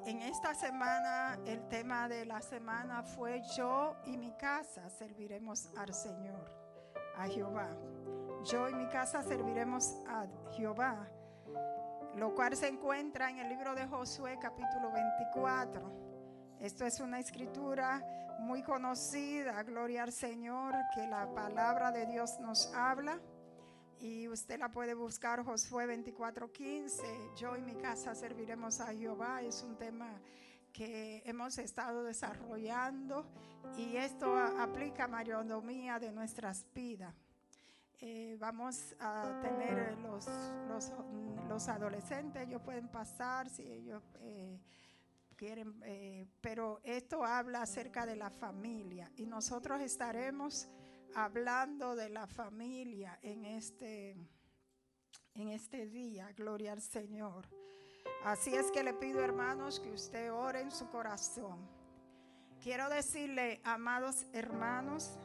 En esta semana, el tema de la semana fue: yo y mi casa serviremos al Señor, a Jehová. Yo y mi casa serviremos a Jehová, lo cual se encuentra en el libro de Josué capítulo 24. Esto es una escritura muy conocida, gloria al Señor, que la palabra de Dios nos habla. Y usted la puede buscar, Josué 24:15. Yo y mi casa serviremos a Jehová. Es un tema que hemos estado desarrollando y esto aplica a mayordomía de nuestras vidas. Vamos a tener los adolescentes, ellos pueden pasar si ellos quieren, pero esto habla acerca de la familia y nosotros estaremos hablando de la familia en este día, gloria al Señor. Así es que le pido, hermanos, que usted ore en su corazón. Quiero decirle, amados hermanos,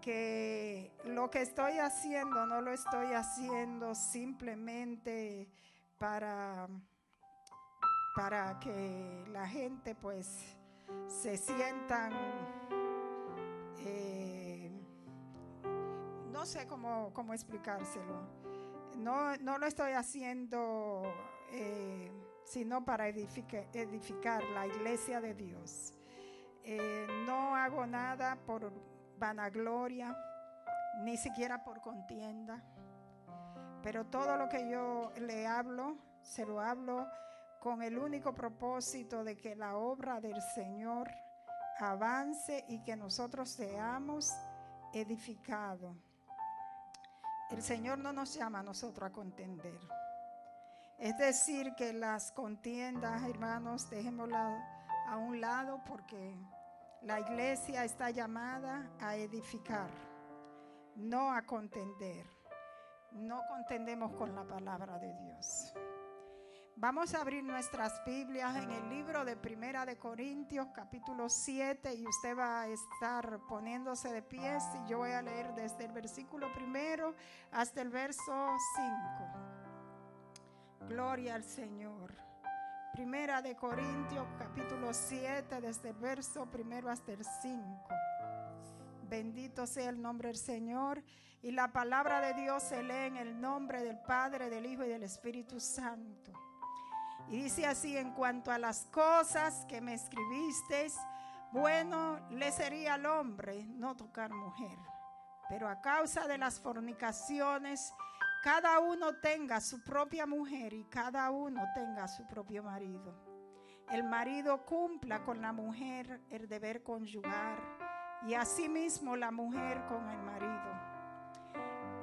que lo que estoy haciendo no lo estoy haciendo simplemente para que la gente pues se sientan, no sé cómo explicárselo. No lo estoy haciendo sino para edificar la iglesia de Dios. No hago nada por vanagloria, ni siquiera por contienda, pero todo lo que yo le hablo, se lo hablo con el único propósito de que la obra del Señor avance y que nosotros seamos edificados. El Señor no nos llama a nosotros a contender. Es decir, que las contiendas, hermanos, dejémoslas a un lado, porque la iglesia está llamada a edificar, no a contender. No contendemos con la palabra de Dios. Vamos a abrir nuestras Biblias en el libro de Primera de Corintios, capítulo 7, y usted va a estar poniéndose de pies y yo voy a leer desde el versículo 1 hasta el verso 5. Gloria al Señor. Primera de Corintios, capítulo 7, desde el verso 1 hasta el 5. Bendito sea el nombre del Señor. Y la palabra de Dios se lee en el nombre del Padre, del Hijo y del Espíritu Santo. Y dice así: en cuanto a las cosas que me escribisteis, bueno le sería al hombre no tocar mujer, pero a causa de las fornicaciones, cada uno tenga su propia mujer y cada uno tenga su propio marido. El marido cumpla con la mujer el deber conyugal y asimismo la mujer con el marido.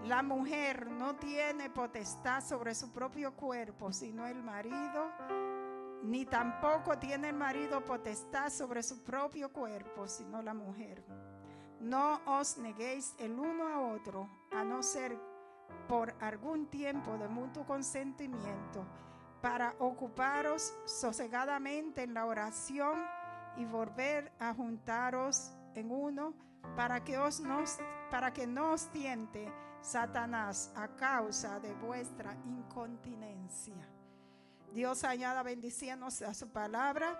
La mujer no tiene potestad sobre su propio cuerpo, sino el marido, ni tampoco tiene el marido potestad sobre su propio cuerpo, sino la mujer. No os neguéis el uno a otro, a no ser por algún tiempo de mutuo consentimiento, para ocuparos sosegadamente en la oración y volver a juntaros en uno, para que no os tiente Satanás a causa de vuestra incontinencia. Dios añada bendiciones a su palabra.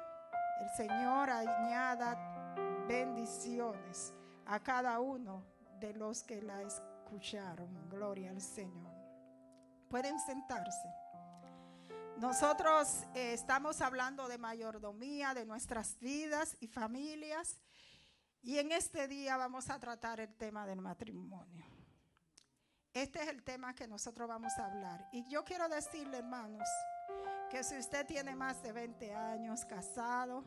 El Señor añada bendiciones a cada uno de los que la escucharon. Gloria al Señor. Pueden sentarse. Nosotros estamos hablando de mayordomía de nuestras vidas y familias. Y en este día vamos a tratar el tema del matrimonio. Este es el tema que nosotros vamos a hablar. Y yo quiero decirle, hermanos, que si usted tiene más de 20 años casado,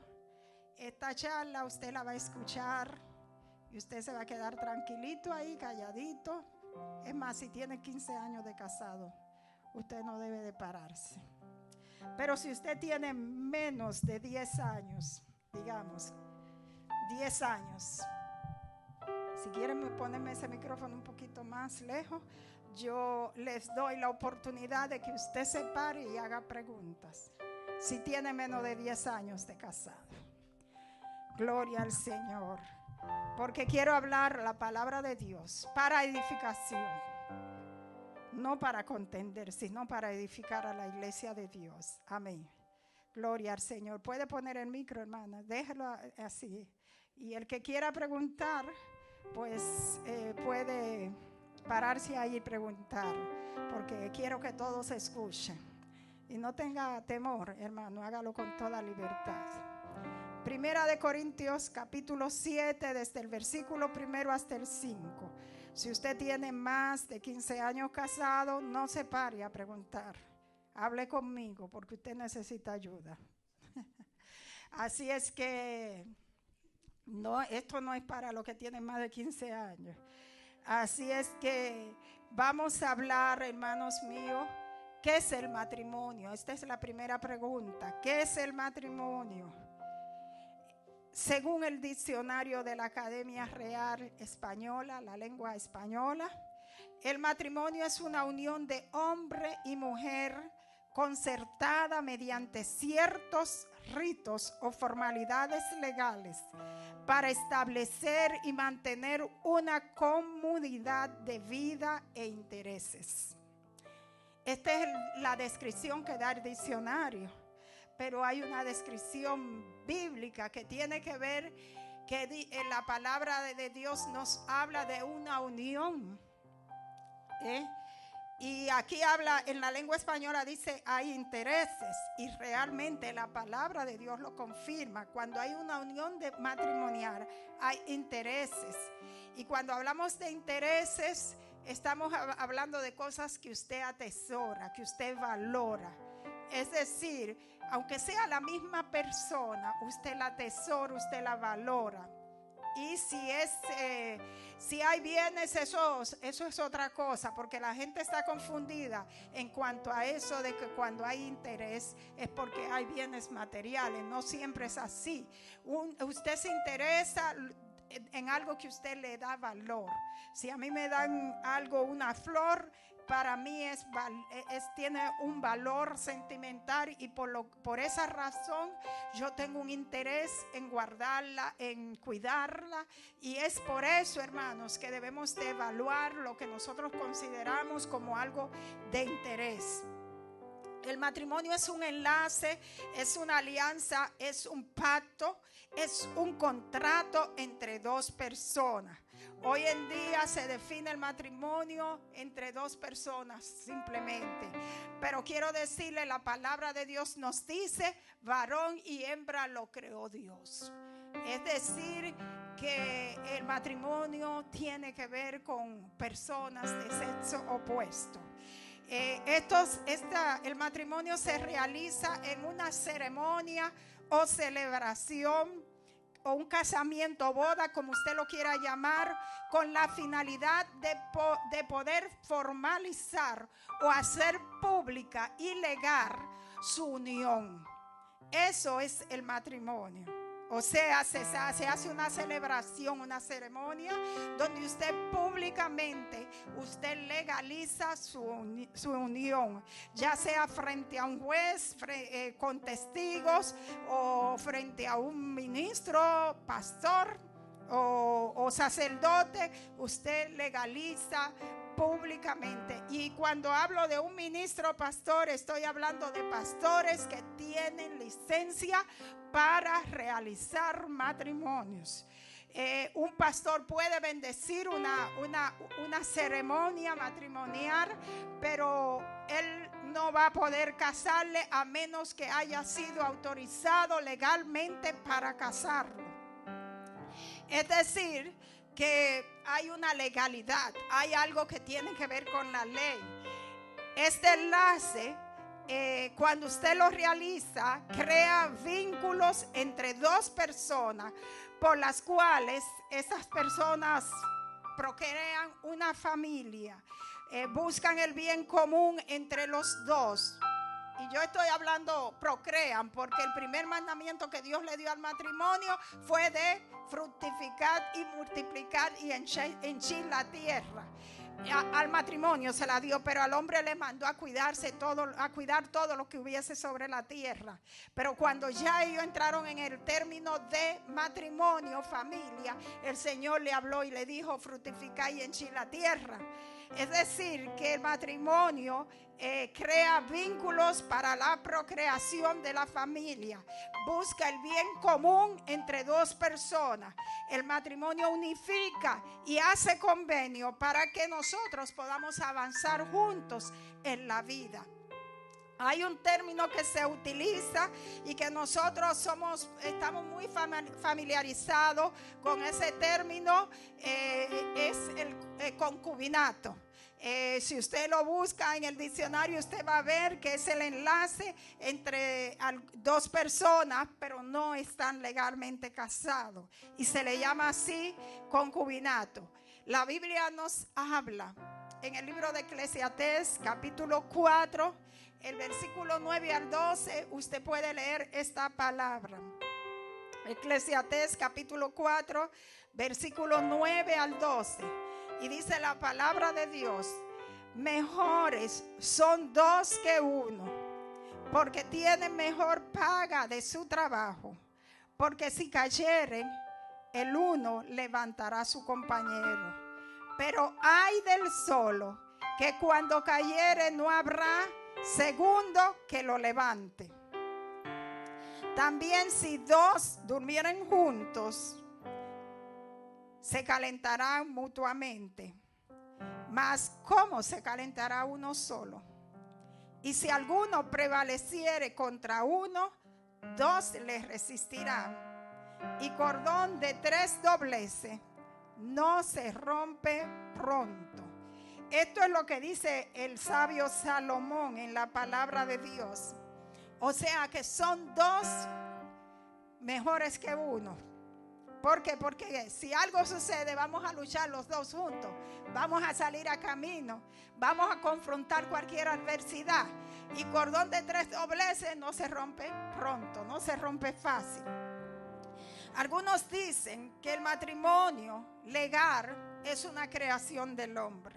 esta charla usted la va a escuchar y usted se va a quedar tranquilito ahí, calladito. Es más, si tiene 15 años de casado, usted no debe de pararse. Pero si usted tiene menos de 10 años, digamos, 10 años. Si quieren ponerme ese micrófono un poquito más lejos, yo les doy la oportunidad de que usted se pare y haga preguntas. Si tiene menos de 10 años de casado. Gloria al Señor. Porque quiero hablar la palabra de Dios para edificación. No para contender, sino para edificar a la iglesia de Dios. Amén. Gloria al Señor. Puede poner el micro, hermana. Déjelo así. Y el que quiera preguntar, pues puede pararse ahí y preguntar, porque quiero que todos escuchen. Y no tenga temor, hermano, hágalo con toda libertad. Primera de Corintios, capítulo 7, desde el versículo 1 hasta el 5. Si usted tiene más de 15 años casado, no se pare a preguntar. Hable conmigo, porque usted necesita ayuda. Así es que no, esto no es para los que tienen más de 15 años. Así es que vamos a hablar, hermanos míos, ¿qué es el matrimonio? Esta es la primera pregunta. ¿Qué es el matrimonio? Según el diccionario de la Academia Real Española, la lengua española, el matrimonio es una unión de hombre y mujer concertada mediante ciertos ritos o formalidades legales para establecer y mantener una comunidad de vida e intereses. Esta es la descripción que da el diccionario, pero hay una descripción bíblica que tiene que ver que en la palabra de Dios nos habla de una unión. Y aquí habla, en la lengua española dice hay intereses, y realmente la palabra de Dios lo confirma. Cuando hay una unión matrimonial hay intereses, y cuando hablamos de intereses estamos hablando de cosas que usted atesora, que usted valora. Es decir, aunque sea la misma persona, usted la atesora, usted la valora. Y si hay bienes, eso es otra cosa, porque la gente está confundida en cuanto a eso de que cuando hay interés es porque hay bienes materiales. No siempre es así. Usted se interesa en algo que usted le da valor. Si a mí me dan algo, una flor, para mí tiene un valor sentimental, y por esa razón yo tengo un interés en guardarla, en cuidarla, y es por eso, hermanos, que debemos de evaluar lo que nosotros consideramos como algo de interés. El matrimonio es un enlace, es una alianza, es un pacto, es un contrato entre dos personas. Hoy en día se define el matrimonio entre dos personas simplemente. Pero quiero decirle, la palabra de Dios nos dice, varón y hembra lo creó Dios. Es decir, que el matrimonio tiene que ver con personas de sexo opuesto. El matrimonio se realiza en una ceremonia o celebración, o un casamiento, boda, como usted lo quiera llamar, con la finalidad de poder formalizar o hacer pública y legal su unión. Eso es el matrimonio. O sea, se hace una celebración, una ceremonia donde usted públicamente, usted legaliza su unión, ya sea frente a un juez, con testigos, o frente a un ministro, pastor o sacerdote. Usted legaliza públicamente. Y cuando hablo de un ministro pastor, estoy hablando de pastores que tienen licencia para realizar matrimonios. Un pastor puede bendecir una ceremonia matrimonial, pero él no va a poder casarle a menos que haya sido autorizado legalmente para casarlo. Es decir, que hay una legalidad, hay algo que tiene que ver con la ley. Este enlace, cuando usted lo realiza, crea vínculos entre dos personas, por las cuales esas personas procrean una familia, buscan el bien común entre los dos. Y yo estoy hablando procrean, porque el primer mandamiento que Dios le dio al matrimonio fue de fructificar y multiplicar y henchir la tierra. al matrimonio se la dio, pero al hombre le mandó a cuidar todo lo que hubiese sobre la tierra. Pero cuando ya ellos entraron en el término de matrimonio, familia, el Señor le habló y le dijo: fructificad y henchid la tierra. Es decir, que el matrimonio crea vínculos para la procreación de la familia. Busca el bien común entre dos personas. El matrimonio unifica y hace convenio para que nosotros podamos avanzar juntos en la vida. Hay un término que se utiliza y que nosotros estamos muy familiarizados con ese término, es el concubinato. Si usted lo busca en el diccionario, usted va a ver que es el enlace entre dos personas, pero no están legalmente casados, y se le llama así concubinato. La Biblia nos habla en el libro de Eclesiastés, capítulo 4, el versículo 9 al 12, usted puede leer esta palabra. Eclesiastés capítulo 4, versículo 9 al 12. Y dice la palabra de Dios: mejores son dos que uno, porque tienen mejor paga de su trabajo. Porque si cayeren, el uno levantará a su compañero. Pero ay del solo, que cuando cayere no habrá segundo que lo levante. También si dos durmieren juntos, se calentarán mutuamente. Mas ¿cómo se calentará uno solo? Y si alguno prevaleciere contra uno, dos le resistirán. Y cordón de tres dobleces no se rompe pronto. Esto es lo que dice el sabio Salomón en la palabra de Dios. O sea que son dos mejores que uno. ¿Por qué? Porque si algo sucede, vamos a luchar los dos juntos. Vamos a salir a camino. Vamos a confrontar cualquier adversidad. Y cordón de tres dobleces no se rompe pronto, no se rompe fácil. Algunos dicen que el matrimonio legal es una creación del hombre,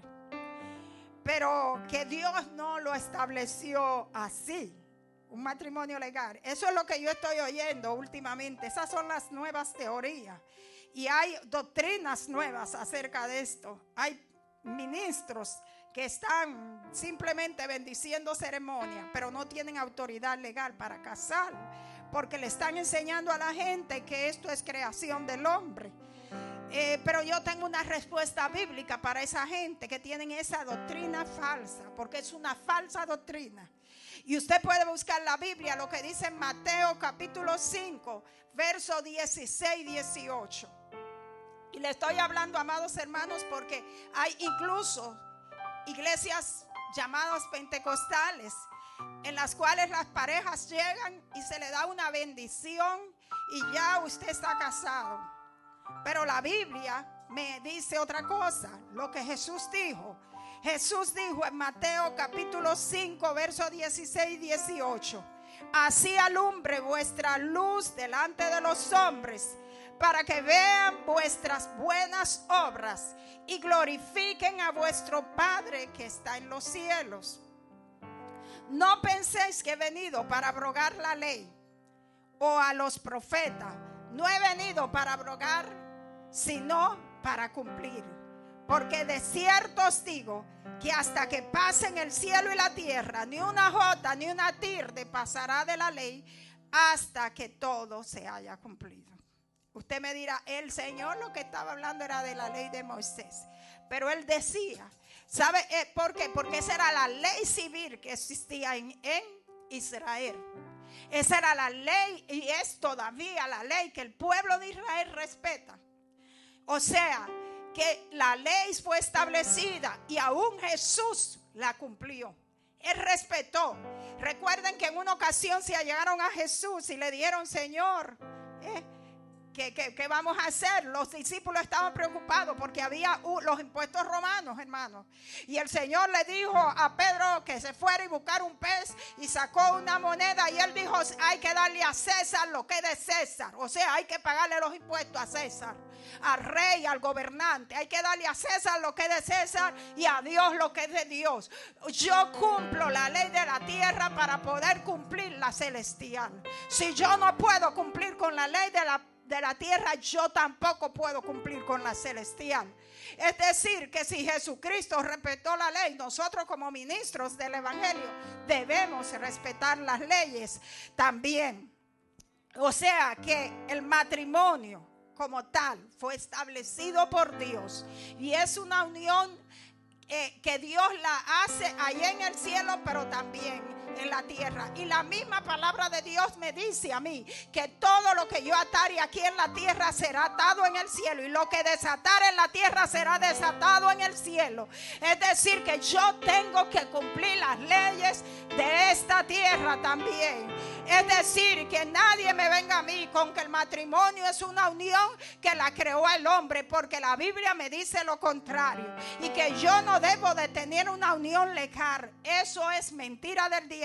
pero que Dios no lo estableció así. Un matrimonio legal. Eso es lo que yo estoy oyendo últimamente. Esas son las nuevas teorías. Y hay doctrinas nuevas acerca de esto. Hay ministros que están simplemente bendiciendo ceremonias, pero no tienen autoridad legal para casar, porque le están enseñando a la gente que esto es creación del hombre. Pero yo tengo una respuesta bíblica para esa gente que tienen esa doctrina falsa, porque es una falsa doctrina. Y usted puede buscar la Biblia, lo que dice en Mateo capítulo 5, verso 16 y 18. Y le estoy hablando, amados hermanos, porque hay incluso iglesias llamadas pentecostales, en las cuales las parejas llegan y se le da una bendición y ya usted está casado. Pero la Biblia me dice otra cosa, lo que Jesús dijo. Jesús dijo en Mateo capítulo 5, verso 16 y 18: así alumbre vuestra luz delante de los hombres, para que vean vuestras buenas obras y glorifiquen a vuestro Padre que está en los cielos. No penséis que he venido para abrogar la ley o a los profetas. No he venido para abrogar, sino para cumplir. Porque de cierto os digo que hasta que pasen el cielo y la tierra, ni una jota ni una tilde pasará de la ley hasta que todo se haya cumplido. Usted me dirá, el Señor lo que estaba hablando era de la ley de Moisés. Pero él decía, ¿sabe por qué? Porque esa era la ley civil que existía en Israel. Esa era la ley y es todavía la ley que el pueblo de Israel respeta. O sea, que la ley fue establecida y aún Jesús la cumplió. Él respetó. Recuerden que en una ocasión se allegaron a Jesús y le dijeron, Señor, ¿Qué vamos a hacer? Los discípulos estaban preocupados porque había los impuestos romanos, hermanos. Y el Señor le dijo a Pedro que se fuera y buscara un pez y sacó una moneda y él dijo, hay que darle a César lo que es de César. O sea, hay que pagarle los impuestos a César, al rey, al gobernante. Hay que darle a César lo que es de César y a Dios lo que es de Dios. Yo cumplo la ley de la tierra para poder cumplir la celestial. Si yo no puedo cumplir con la ley de la tierra, yo tampoco puedo cumplir con la celestial. Es decir, que si Jesucristo respetó la ley, nosotros como ministros del evangelio debemos respetar las leyes también. O sea que el matrimonio como tal fue establecido por Dios y es una unión que Dios la hace allá en el cielo, pero también en la tierra. Y la misma palabra de Dios me dice a mí que todo lo que yo atare aquí en la tierra será atado en el cielo, y lo que desatare en la tierra será desatado en el cielo. Es decir, que yo tengo que cumplir las leyes de esta tierra también. Es decir, que nadie me venga a mí con que el matrimonio es una unión que la creó el hombre, porque la Biblia me dice lo contrario, y que yo no debo de tener una unión legal. Eso es mentira del diablo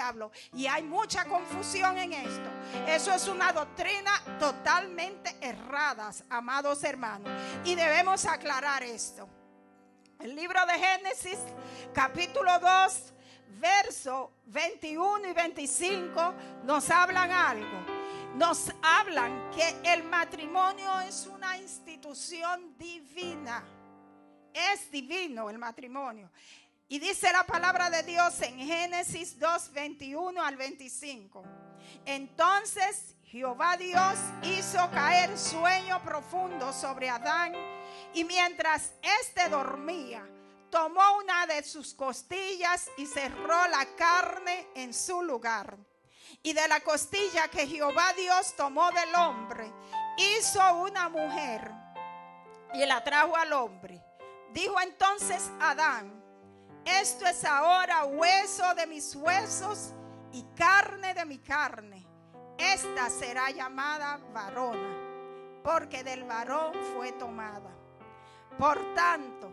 y hay mucha confusión en esto. Eso es una doctrina totalmente errada, amados hermanos, y debemos aclarar esto. El libro de Génesis, capítulo 2, versos 21 y 25 nos hablan algo. Nos hablan que el matrimonio es una institución divina. Es divino el matrimonio. Y dice la palabra de Dios en Génesis 2, 21 al 25. Entonces Jehová Dios hizo caer sueño profundo sobre Adán, y mientras éste dormía, tomó una de sus costillas y cerró la carne en su lugar. Y de la costilla que Jehová Dios tomó del hombre, hizo una mujer y la trajo al hombre. Dijo entonces Adán: esto es ahora hueso de mis huesos y carne de mi carne. Esta será llamada varona, porque del varón fue tomada. Por tanto,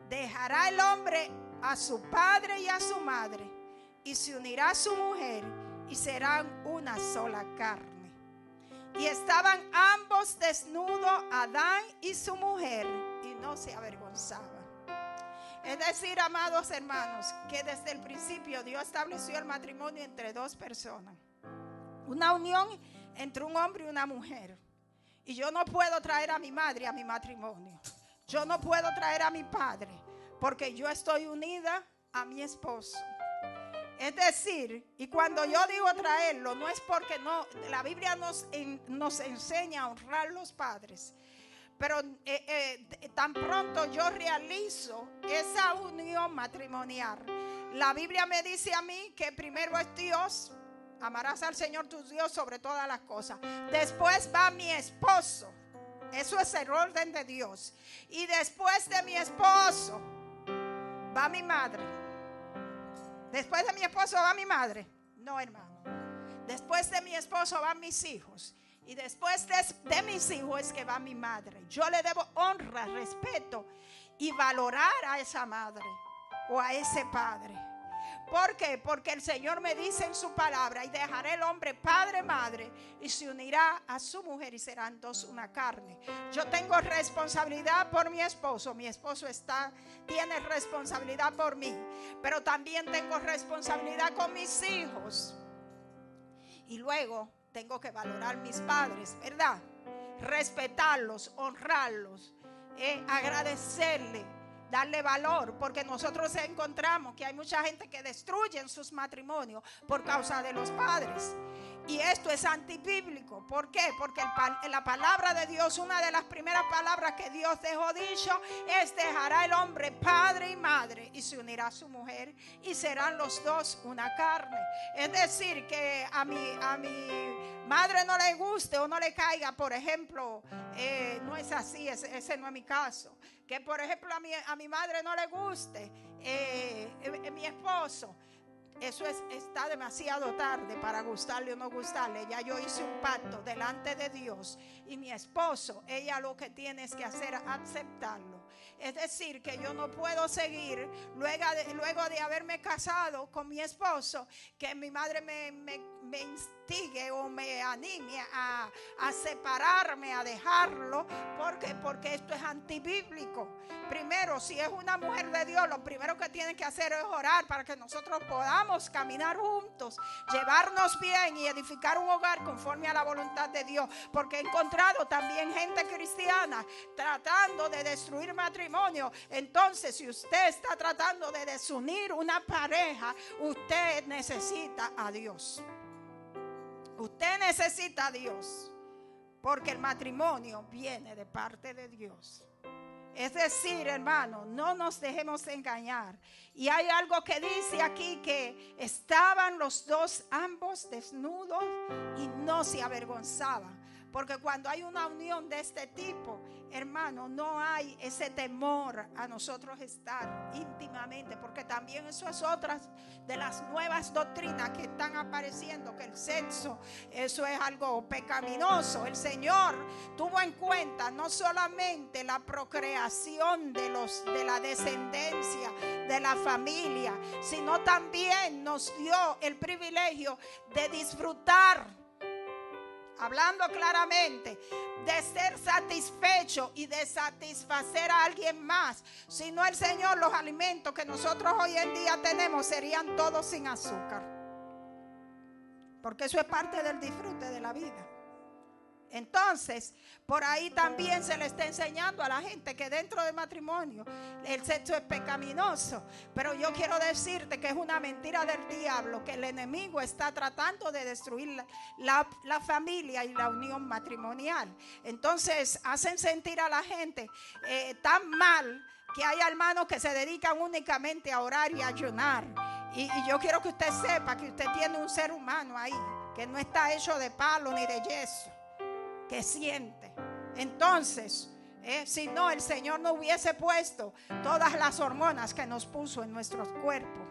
dejará el hombre a su padre y a su madre, y se unirá a su mujer, y serán una sola carne. Y estaban ambos desnudos, Adán y su mujer, y no se avergonzaban. Es decir, amados hermanos, que desde el principio Dios estableció el matrimonio entre dos personas. Una unión entre un hombre y una mujer. Y yo no puedo traer a mi madre a mi matrimonio. Yo no puedo traer a mi padre, porque yo estoy unida a mi esposo. Es decir, y cuando yo digo traerlo, no es porque no, la Biblia nos enseña a honrar a los padres. Pero tan pronto yo realizo esa unión matrimonial, la Biblia me dice a mí que primero es Dios. Amarás al Señor tu Dios sobre todas las cosas. Después va mi esposo. Eso es el orden de Dios. Y después de mi esposo va mi madre. Después de mi esposo va mi madre. No, hermano. Después de mi esposo van mis hijos. Y después de mis hijos es que va mi madre. Yo le debo honra, respeto y valorar a esa madre o a ese padre. ¿Por qué? Porque el Señor me dice en su palabra: y dejará el hombre padre, madre, y se unirá a su mujer, y serán dos una carne. Yo tengo responsabilidad por mi esposo tiene responsabilidad por mí, pero también tengo responsabilidad con mis hijos. Y luego tengo que valorar mis padres, ¿verdad? Respetarlos, honrarlos, agradecerle, darle valor, porque nosotros encontramos que hay mucha gente que destruye sus matrimonios por causa de los padres. Y esto es antibíblico. ¿Por qué? Porque en la palabra de Dios, una de las primeras palabras que Dios dejó dicho es: dejará el hombre padre y madre, y se unirá a su mujer, y serán los dos una carne. Es decir, que a mi madre no le guste o no le caiga, por ejemplo, no es así, ese no es mi caso. Que por ejemplo a mi madre no le guste mi esposo. eso está demasiado tarde para gustarle o no gustarle. Ya yo hice un pacto delante de Dios y mi esposo, ella lo que tiene es que hacer es aceptarlo. Es decir, que yo no puedo seguir luego de haberme casado con mi esposo, que mi madre me instigue o me anime a separarme, a dejarlo, porque esto es antibíblico. Primero, si es una mujer de Dios, lo primero que tienen que hacer es orar para que nosotros podamos caminar juntos, llevarnos bien y edificar un hogar conforme a la voluntad de Dios. Porque he encontrado también gente cristiana tratando de destruir matrimonio. Entonces, si usted está tratando de desunir una pareja, usted necesita a Dios. Usted necesita a Dios, porque el matrimonio viene de parte de Dios. Es decir, hermano, no nos dejemos engañar. Y hay algo que dice aquí, que estaban los dos ambos desnudos y no se avergonzaban. Porque cuando hay una unión de este tipo, hermano, no hay ese temor a nosotros estar íntimamente. Porque también eso es otra de las nuevas doctrinas que están apareciendo, que el sexo, eso es algo pecaminoso. El Señor tuvo en cuenta no solamente la procreación de la descendencia, de la familia, sino también nos dio el privilegio de disfrutar, hablando claramente, de ser satisfecho y de satisfacer a alguien más. Si no, el Señor, los alimentos que nosotros hoy en día tenemos serían todos sin azúcar, porque eso es parte del disfrute de la vida. Entonces, por ahí también se le está enseñando a la gente que dentro del matrimonio el sexo es pecaminoso. Pero yo quiero decirte que es una mentira del diablo, que el enemigo está tratando de destruir la familia y la unión matrimonial. Entonces, hacen sentir a la gente tan mal, que hay hermanos que se dedican únicamente a orar y a ayunar. Y yo quiero que usted sepa que usted tiene un ser humano ahí, que no está hecho de palo ni de yeso, que siente. Entonces, si no, el Señor no hubiese puesto todas las hormonas que nos puso en nuestros cuerpos.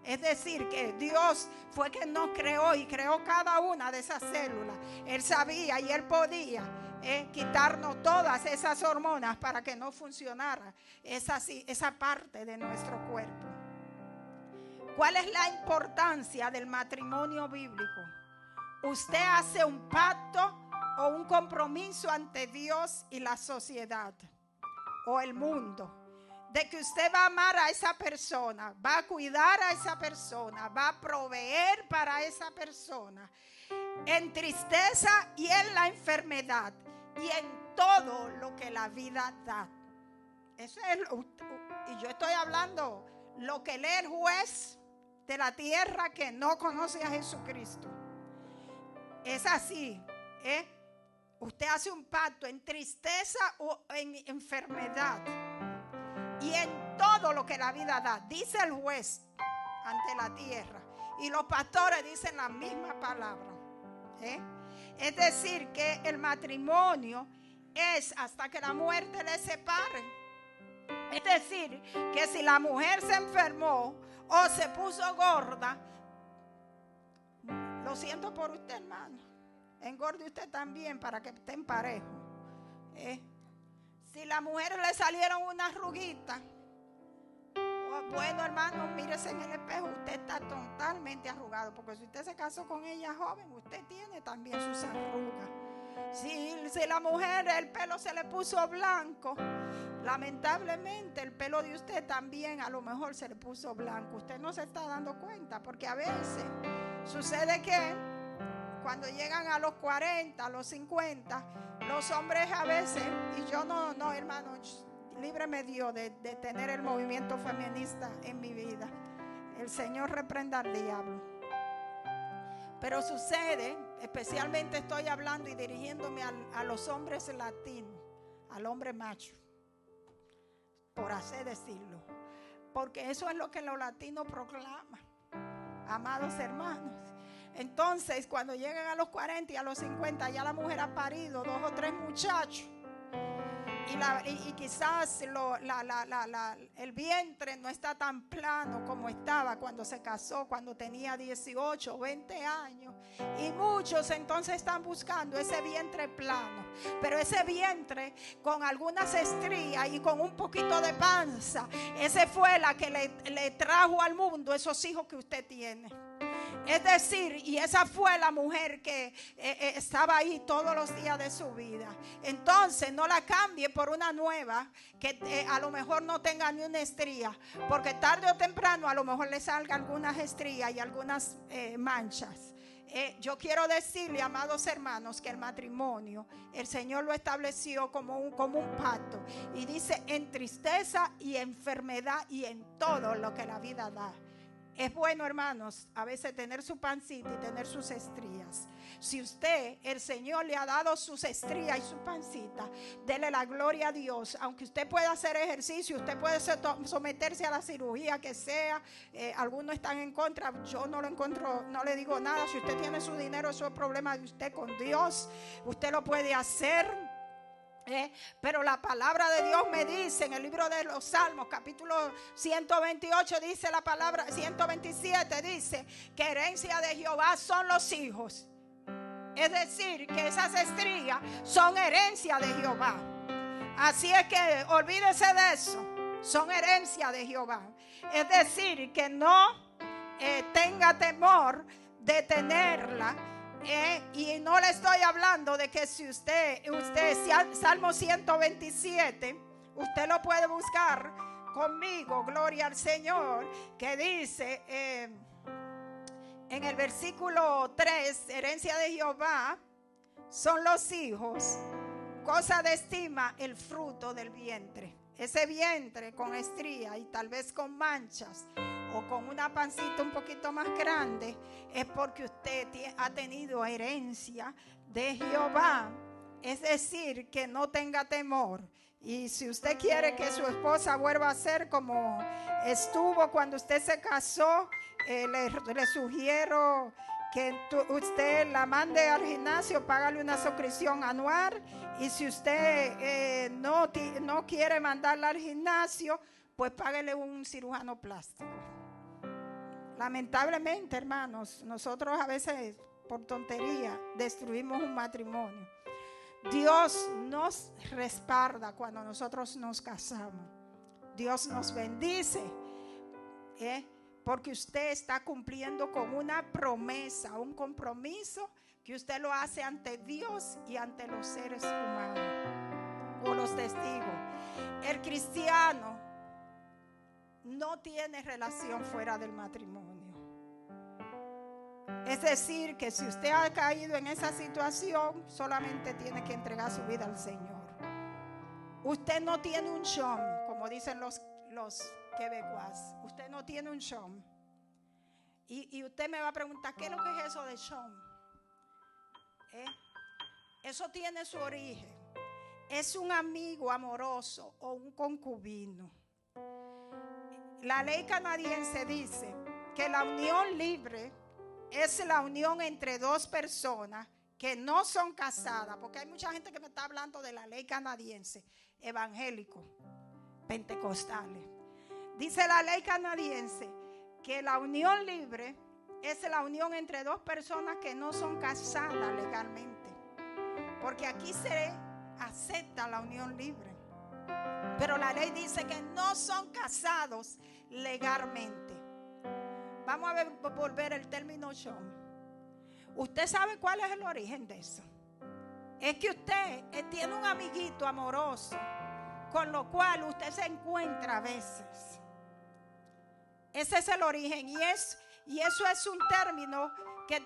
Es decir, que Dios fue quien nos creó y creó cada una de esas células. Él sabía y Él podía quitarnos todas esas hormonas para que no funcionara esa parte de nuestro cuerpo. ¿Cuál es la importancia del matrimonio bíblico? Usted hace un pacto o un compromiso ante Dios y la sociedad o el mundo, de que usted va a amar a esa persona, va a cuidar a esa persona, va a proveer para esa persona en tristeza y en la enfermedad y en todo lo que la vida da. Eso es, y yo estoy hablando lo que lee el juez de la tierra que no conoce a Jesucristo. Es así, usted hace un pacto en tristeza o en enfermedad y en todo lo que la vida da, dice el juez ante la tierra, y los pastores dicen la misma palabra. Es decir, que el matrimonio es hasta que la muerte le separe. Es decir, que si la mujer se enfermó o se puso gorda, lo siento por usted, hermano, engorde usted también para que estén parejos. Si la mujer le salieron unas arruguitas, bueno, hermano, mírese en el espejo, usted está totalmente arrugado, porque si usted se casó con ella joven, usted tiene también sus arrugas. Si la mujer el pelo se le puso blanco, lamentablemente el pelo de usted también a lo mejor se le puso blanco. Usted no se está dando cuenta, porque a veces sucede que cuando llegan a los 40, a los 50, los hombres a veces, y yo no, hermano, líbreme Dios de tener el movimiento feminista en mi vida. El Señor reprenda al diablo. Pero sucede, especialmente estoy hablando y dirigiéndome a los hombres latinos, al hombre macho, por así decirlo, porque eso es lo que los latinos proclaman, amados hermanos. Entonces, cuando llegan a los 40 y a los 50, ya la mujer ha parido 2 o 3 muchachos. y quizás el vientre no está tan plano como estaba cuando se casó, cuando tenía 18 o 20 años. Y muchos entonces están buscando ese vientre plano, pero ese vientre con algunas estrías y con un poquito de panza, ese fue la que le trajo al mundo esos hijos que usted tiene. Es decir, y esa fue la mujer que estaba ahí todos los días de su vida. Entonces no la cambie por una nueva que a lo mejor no tenga ni una estría, porque tarde o temprano a lo mejor le salga algunas estrías y algunas manchas. Yo quiero decirle, amados hermanos, que el matrimonio el Señor lo estableció como un pacto, y dice: en tristeza y enfermedad y en todo lo que la vida da. Es bueno, hermanos, a veces tener su pancita y tener sus estrías. Si usted, el Señor le ha dado sus estrías y su pancita, dele la gloria a Dios. Aunque usted pueda hacer ejercicio, usted puede someterse a la cirugía que sea. Algunos están en contra, yo no lo encuentro, no le digo nada. Si usted tiene su dinero, eso es problema de usted con Dios. Usted lo puede hacer. Pero la palabra de Dios me dice en el libro de los Salmos, capítulo 128, dice la palabra, 127 dice que herencia de Jehová son los hijos. Es decir, que esas estrías son herencia de Jehová. Así es que olvídese de eso, son herencia de Jehová. Es decir, que no tenga temor de tenerla. Y no le estoy hablando de que si usted Salmo 127, usted lo puede buscar conmigo, gloria al Señor, que dice en el versículo 3, herencia de Jehová son los hijos, cosa de estima el fruto del vientre. Ese vientre con estría y tal vez con manchas o con una pancita un poquito más grande, es porque usted ha tenido herencia de Jehová. Es decir, que no tenga temor. Y si usted quiere que su esposa vuelva a ser como estuvo cuando usted se casó, le sugiero que usted la mande al gimnasio, págale una suscripción anual. Y si usted no quiere mandarla al gimnasio, pues páguele un cirujano plástico. Lamentablemente, hermanos, nosotros a veces por tontería destruimos un matrimonio. Dios nos respalda cuando nosotros nos casamos. Dios nos bendice, porque usted está cumpliendo con una promesa, un compromiso que usted lo hace ante Dios y ante los seres humanos o los testigos. El cristiano no tiene relación fuera del matrimonio. Es decir, que si usted ha caído en esa situación, solamente tiene que entregar su vida al Señor. Usted no tiene un chom, como dicen los quebecuas. Usted no tiene un chom. Y usted me va a preguntar, ¿qué es lo que es eso de chom? Eso tiene su origen. Es un amigo amoroso o un concubino. La ley canadiense dice que la unión libre es la unión entre dos personas que no son casadas, porque hay mucha gente que me está hablando de la ley canadiense, evangélicos, pentecostales. Dice la ley canadiense que la unión libre es la unión entre dos personas que no son casadas legalmente, porque aquí se acepta la unión libre, pero la ley dice que no son casados legalmente. Vamos a volver el término shom. ¿Usted sabe cuál es el origen de eso? Es que usted tiene un amiguito amoroso con lo cual usted se encuentra a veces. Ese es el origen, y eso es un término que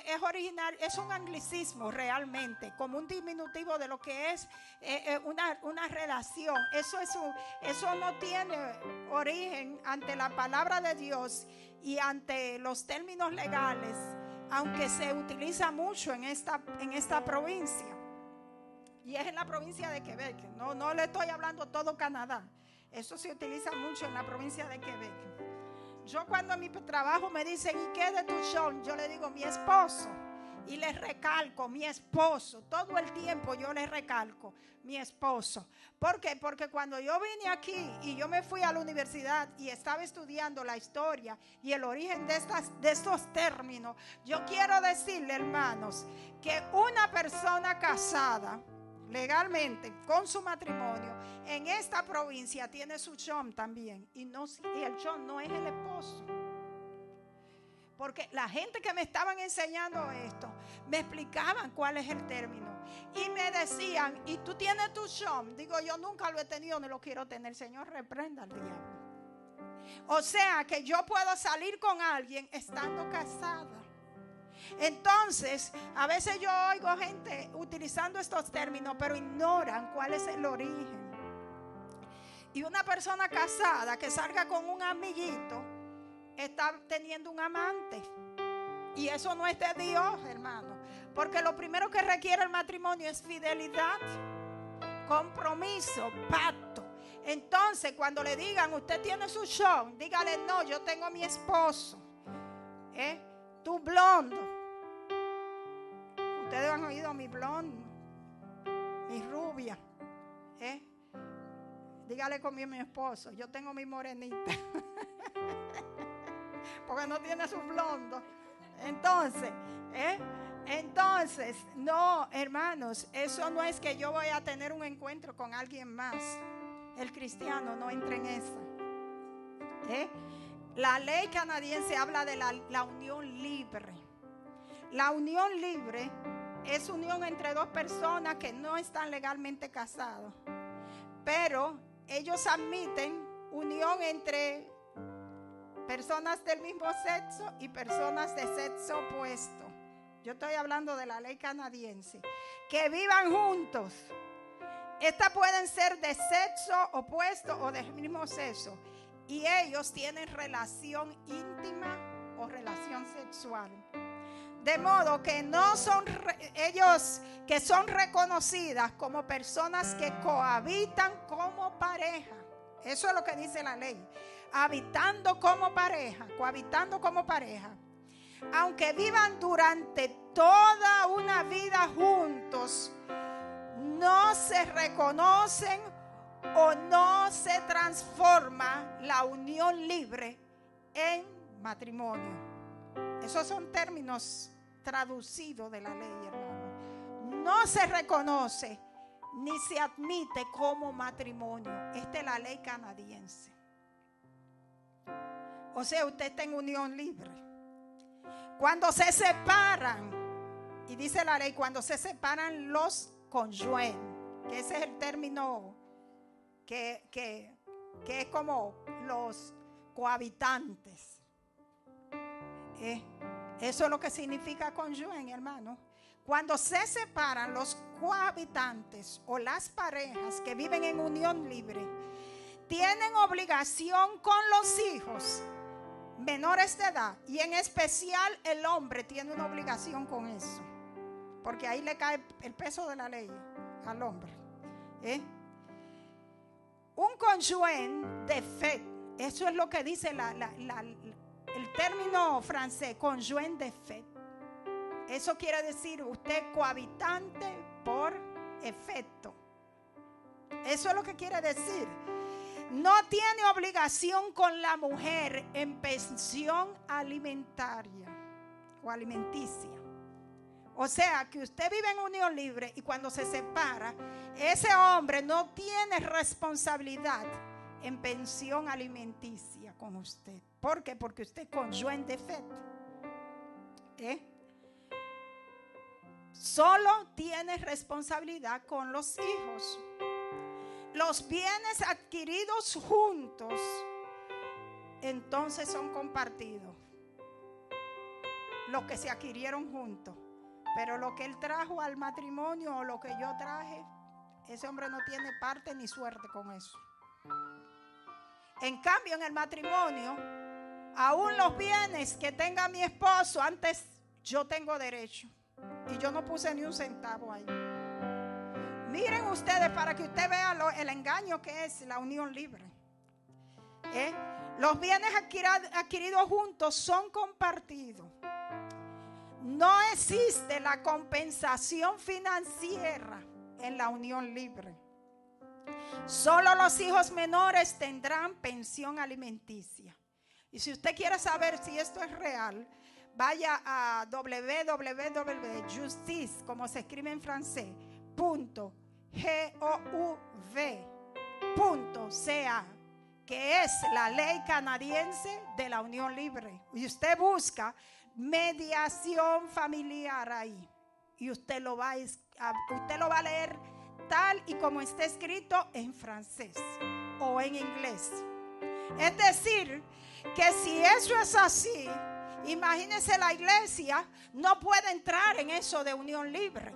es original, es un anglicismo realmente, como un diminutivo de lo que es una relación. Eso no tiene origen ante la palabra de Dios y ante los términos legales, aunque se utiliza mucho en esta provincia. Y es en la provincia de Quebec. No le estoy hablando todo Canadá. Eso se utiliza mucho en la provincia de Quebec. Yo cuando en mi trabajo me dicen, ¿y qué de tu show? Yo le digo, mi esposo. Y les recalco, mi esposo, todo el tiempo yo les recalco, mi esposo. ¿Por qué? Porque cuando yo vine aquí y yo me fui a la universidad y estaba estudiando la historia y el origen de estos términos, yo quiero decirle, hermanos, que una persona casada legalmente con su matrimonio en esta provincia tiene su chom también. Y el chom no es el esposo. Porque la gente que me estaban enseñando esto, me explicaban cuál es el término. Y me decían, ¿y tú tienes tu chom? Digo, yo nunca lo he tenido, ni lo quiero tener. Señor, reprenda al diablo. O sea, que yo puedo salir con alguien estando casada. Entonces, a veces yo oigo gente utilizando estos términos, pero ignoran cuál es el origen. Y una persona casada que salga con un amiguito está teniendo un amante. Y eso no es de Dios, hermano. Porque lo primero que requiere el matrimonio es fidelidad, compromiso, pacto. Entonces, cuando le digan, usted tiene su show, dígale, no, yo tengo a mi esposo. Tú blondo. Ustedes han oído mi blondo, mi rubia. Dígale conmigo mi esposo, yo tengo mi morenita. Porque no tiene su blondo. Entonces, no, hermanos, eso no es que yo voy a tener un encuentro con alguien más. El cristiano no entra en eso. La ley canadiense habla de la unión libre. La unión libre es unión entre dos personas que no están legalmente casados, pero ellos admiten unión entre personas del mismo sexo y personas de sexo opuesto. Yo estoy hablando de la ley canadiense. Que vivan juntos. Estas pueden ser de sexo opuesto o del mismo sexo. Y ellos tienen relación íntima o relación sexual. De modo que no son ellos que son reconocidas como personas que cohabitan como pareja. Eso es lo que dice la ley. Habitando como pareja, cohabitando como pareja. Aunque vivan durante toda una vida juntos, no se reconocen o no se transforma la unión libre en matrimonio. Esos son términos traducidos de la ley, hermano. No se reconoce ni se admite como matrimonio. Esta es la ley canadiense. O sea, usted está en unión libre. Cuando se separan, y dice la ley, cuando se separan los cónyuges, que ese es el término que es como los cohabitantes. Eso es lo que significa cónyuge, hermano. Cuando se separan los cohabitantes o las parejas que viven en unión libre, tienen obligación con los hijos menores de edad, y en especial el hombre tiene una obligación con eso, porque ahí le cae el peso de la ley al hombre. Un cónyuge de fe, eso es lo que dice el término francés, cónyuge de fe. Eso quiere decir usted cohabitante por efecto. Eso es lo que quiere decir. No tiene obligación con la mujer en pensión alimentaria o alimenticia. O sea, que usted vive en unión libre y cuando se separa, ese hombre no tiene responsabilidad en pensión alimenticia con usted. ¿Por qué? Porque usted es cónyuge de fe. Solo tiene responsabilidad con los hijos. Los bienes adquiridos juntos, entonces son compartidos. Los que se adquirieron juntos. Pero lo que él trajo al matrimonio o lo que yo traje, ese hombre no tiene parte ni suerte con eso. En cambio, en el matrimonio, aún los bienes que tenga mi esposo, antes yo tengo derecho. Y yo no puse ni un centavo ahí. Miren ustedes para que usted vea el engaño que es la unión libre. Los bienes adquiridos juntos son compartidos. No existe la compensación financiera en la unión libre. Solo los hijos menores tendrán pensión alimenticia. Y si usted quiere saber si esto es real, vaya a www.justice, como se escribe en francés, .gouv.ca, que es la ley canadiense de la unión libre. Y usted busca mediación familiar ahí, y usted lo va a leer tal y como está escrito en francés o en inglés. Es decir, que si eso es así, imagínense, la iglesia no puede entrar en eso de unión libre,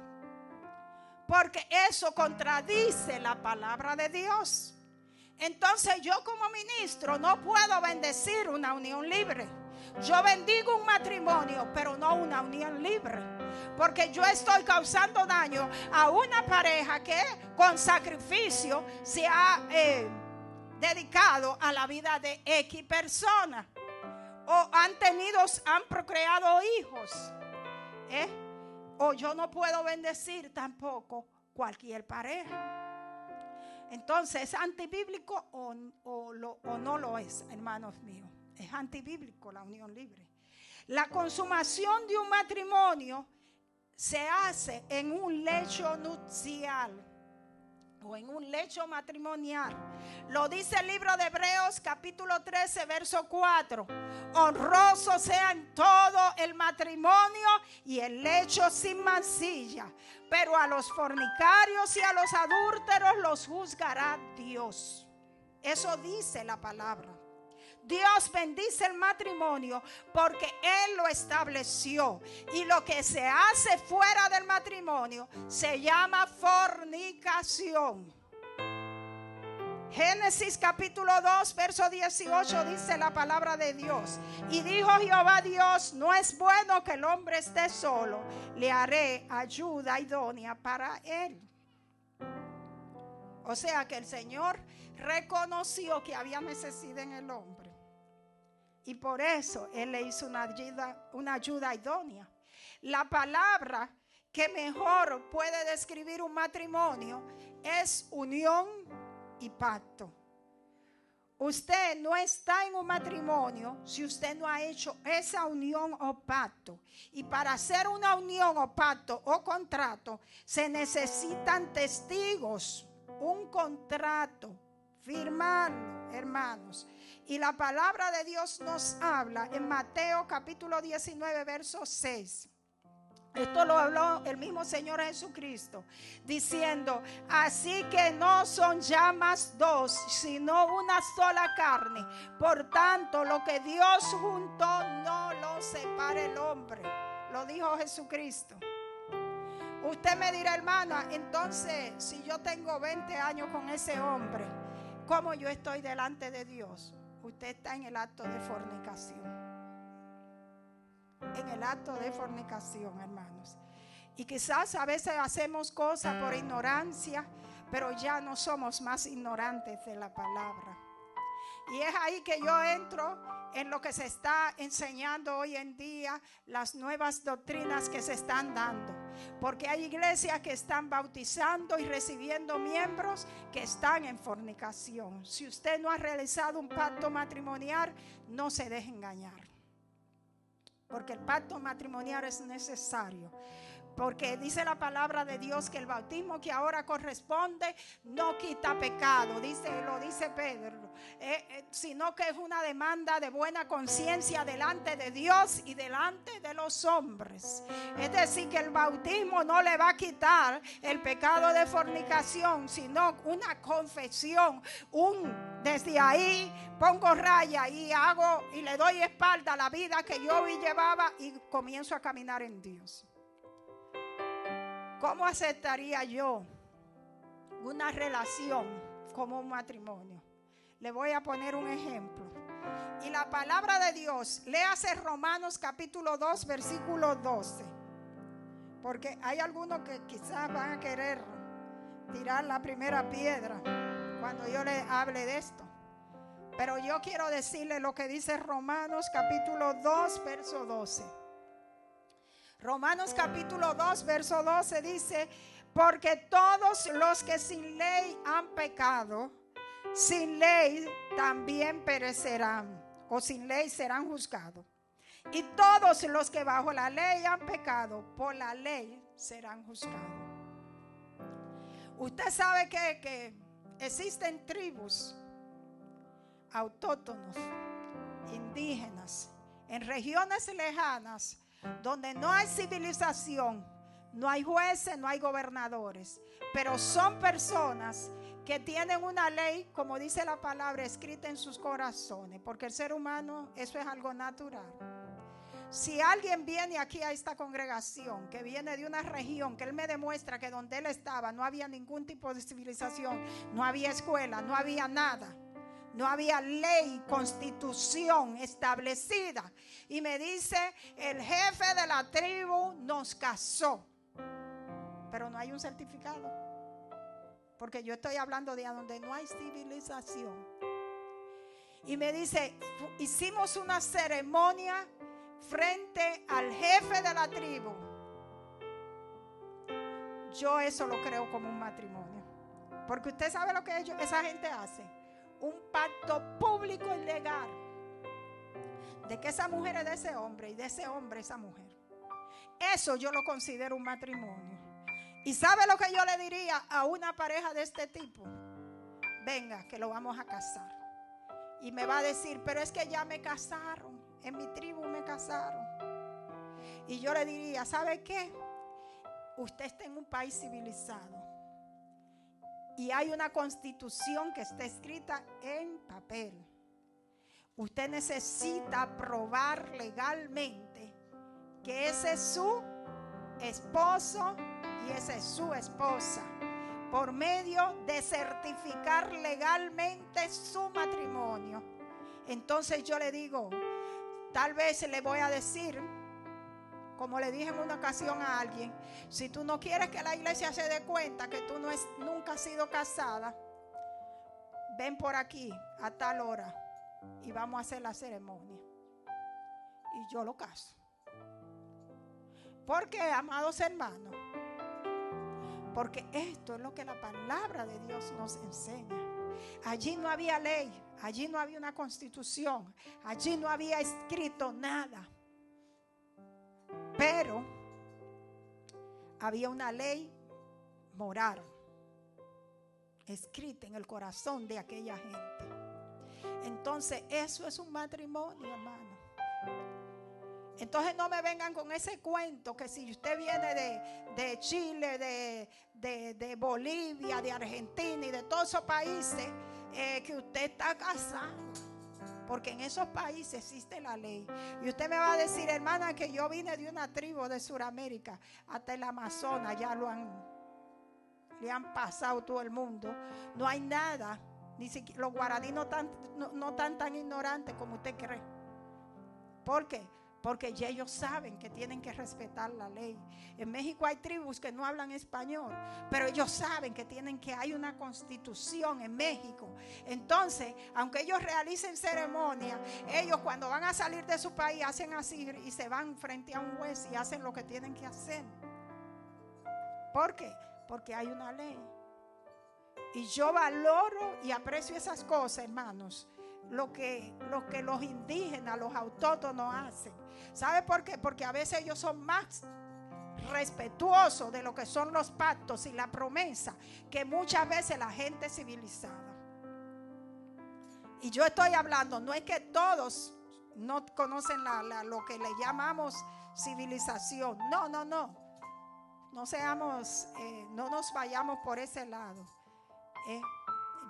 porque eso contradice la palabra de Dios. Entonces yo como ministro no puedo bendecir una unión libre. Yo bendigo un matrimonio, pero no una unión libre, porque yo estoy causando daño a una pareja que con sacrificio se ha dedicado a la vida de X persona, o han procreado hijos, o yo no puedo bendecir tampoco cualquier pareja. Entonces, ¿es antibíblico o no lo es, hermanos míos? Es antibíblico la unión libre. La consumación de un matrimonio se hace en un lecho nupcial o en un lecho matrimonial. Lo dice el libro de Hebreos capítulo 13 verso 4. Honroso sea en todo el matrimonio y el lecho sin mancilla, pero a los fornicarios y a los adúlteros los juzgará Dios. Eso dice la palabra. Dios bendice el matrimonio porque Él lo estableció, y lo que se hace fuera del matrimonio se llama fornicación. Génesis capítulo 2 verso 18 dice la palabra de Dios: y dijo Jehová Dios, no es bueno que el hombre esté solo, le haré ayuda idónea para él. O sea que el Señor reconoció que había necesidad en el hombre, y por eso Él le hizo una ayuda idónea. La palabra que mejor puede describir un matrimonio es unión y pacto. Usted no está en un matrimonio si usted no ha hecho esa unión o pacto. Y para hacer una unión o pacto o contrato se necesitan testigos, un contrato, firmarlo, hermanos. Y la palabra de Dios nos habla en Mateo capítulo 19 verso 6. Esto lo habló el mismo Señor Jesucristo, diciendo: así que no son ya más dos, sino una sola carne. Por tanto, lo que Dios juntó no lo separe el hombre. Lo dijo Jesucristo. Usted me dirá, hermana, entonces si yo tengo 20 años con ese hombre, ¿cómo yo estoy delante de Dios? Usted está en el acto de fornicación. En el acto de fornicación, hermanos. Y quizás a veces hacemos cosas por ignorancia, pero ya no somos más ignorantes de la palabra. Y es ahí que yo entro en lo que se está enseñando hoy en día, las nuevas doctrinas que se están dando. Porque hay iglesias que están bautizando y recibiendo miembros que están en fornicación. Si usted no ha realizado un pacto matrimonial, no se deje engañar. Porque el pacto matrimonial es necesario. Porque dice la palabra de Dios que el bautismo que ahora corresponde no quita pecado, lo dice Pedro, sino que es una demanda de buena conciencia delante de Dios y delante de los hombres. Es decir, que el bautismo no le va a quitar el pecado de fornicación, sino una confesión, desde ahí pongo raya y le doy espalda a la vida que yo llevaba y comienzo a caminar en Dios. ¿Cómo aceptaría yo una relación como un matrimonio? Le voy a poner un ejemplo. Y la palabra de Dios, léase Romanos capítulo 2, versículo 12. Porque hay algunos que quizás van a querer tirar la primera piedra cuando yo les hable de esto. Pero yo quiero decirle lo que dice Romanos capítulo 2, verso 12. Romanos capítulo 2, verso 12 dice: porque todos los que sin ley han pecado, sin ley también perecerán, o sin ley serán juzgados. Y todos los que bajo la ley han pecado, por la ley serán juzgados. Usted sabe que existen tribus autóctonos, indígenas, en regiones lejanas, donde no hay civilización, no hay jueces, no hay gobernadores, pero son personas que tienen una ley, como dice la palabra, escrita en sus corazones, porque el ser humano, eso es algo natural. Si alguien viene aquí a esta congregación, que viene de una región, que él me demuestra que donde él estaba no había ningún tipo de civilización, no había escuela, no había nada, no había ley, constitución establecida, y me dice: el jefe de la tribu nos casó, pero no hay un certificado, porque yo estoy hablando de donde no hay civilización. Y me dice: hicimos una ceremonia frente al jefe de la tribu. Yo eso lo creo como un matrimonio, porque usted sabe lo que esa gente hace: un pacto público y legal de que esa mujer es de ese hombre y de ese hombre esa mujer. Eso yo lo considero un matrimonio. ¿Y sabe lo que yo le diría a una pareja de este tipo? Venga, que lo vamos a casar. Y me va a decir: pero es que ya me casaron, en mi tribu me casaron. Y yo le diría: ¿sabe qué? Usted está en un país civilizado y hay una constitución que está escrita en papel. Usted necesita probar legalmente que ese es su esposo y esa es su esposa, por medio de certificar legalmente su matrimonio. Entonces yo le digo, tal vez le voy a decir, como le dije en una ocasión a alguien: si tú no quieres que la iglesia se dé cuenta que tú nunca has sido casada, ven por aquí a tal hora y vamos a hacer la ceremonia. Y yo lo caso. ¿Por qué, amados hermanos? Porque esto es lo que la palabra de Dios nos enseña. Allí no había ley, allí no había una constitución, allí no había escrito nada. Pero había una ley moral escrita en el corazón de aquella gente. Entonces eso es un matrimonio, hermano. Entonces no me vengan con ese cuento que si usted viene de Chile, de Bolivia, de Argentina y de todos esos países, que usted está casado. Porque en esos países existe la ley. Y usted me va a decir: hermana, que yo vine de una tribu de Sudamérica, hasta el Amazonas, ya le han pasado todo el mundo. No hay nada, ni siquiera los guaraní no están tan ignorantes como usted cree. ¿Por qué? Porque ya ellos saben que tienen que respetar la ley. En México hay tribus que no hablan español, pero ellos saben que hay una constitución en México. Entonces, aunque ellos realicen ceremonia, ellos cuando van a salir de su país hacen así y se van frente a un juez y hacen lo que tienen que hacer. ¿Por qué? Porque hay una ley. Y yo valoro y aprecio esas cosas, hermanos. Lo que los indígenas, los autóctonos hacen. ¿Sabe por qué? Porque a veces ellos son más respetuosos de lo que son los pactos y la promesa que muchas veces la gente civilizada. Y yo estoy hablando, no es que todos no conocen lo que le llamamos civilización. No. No nos vayamos por ese lado.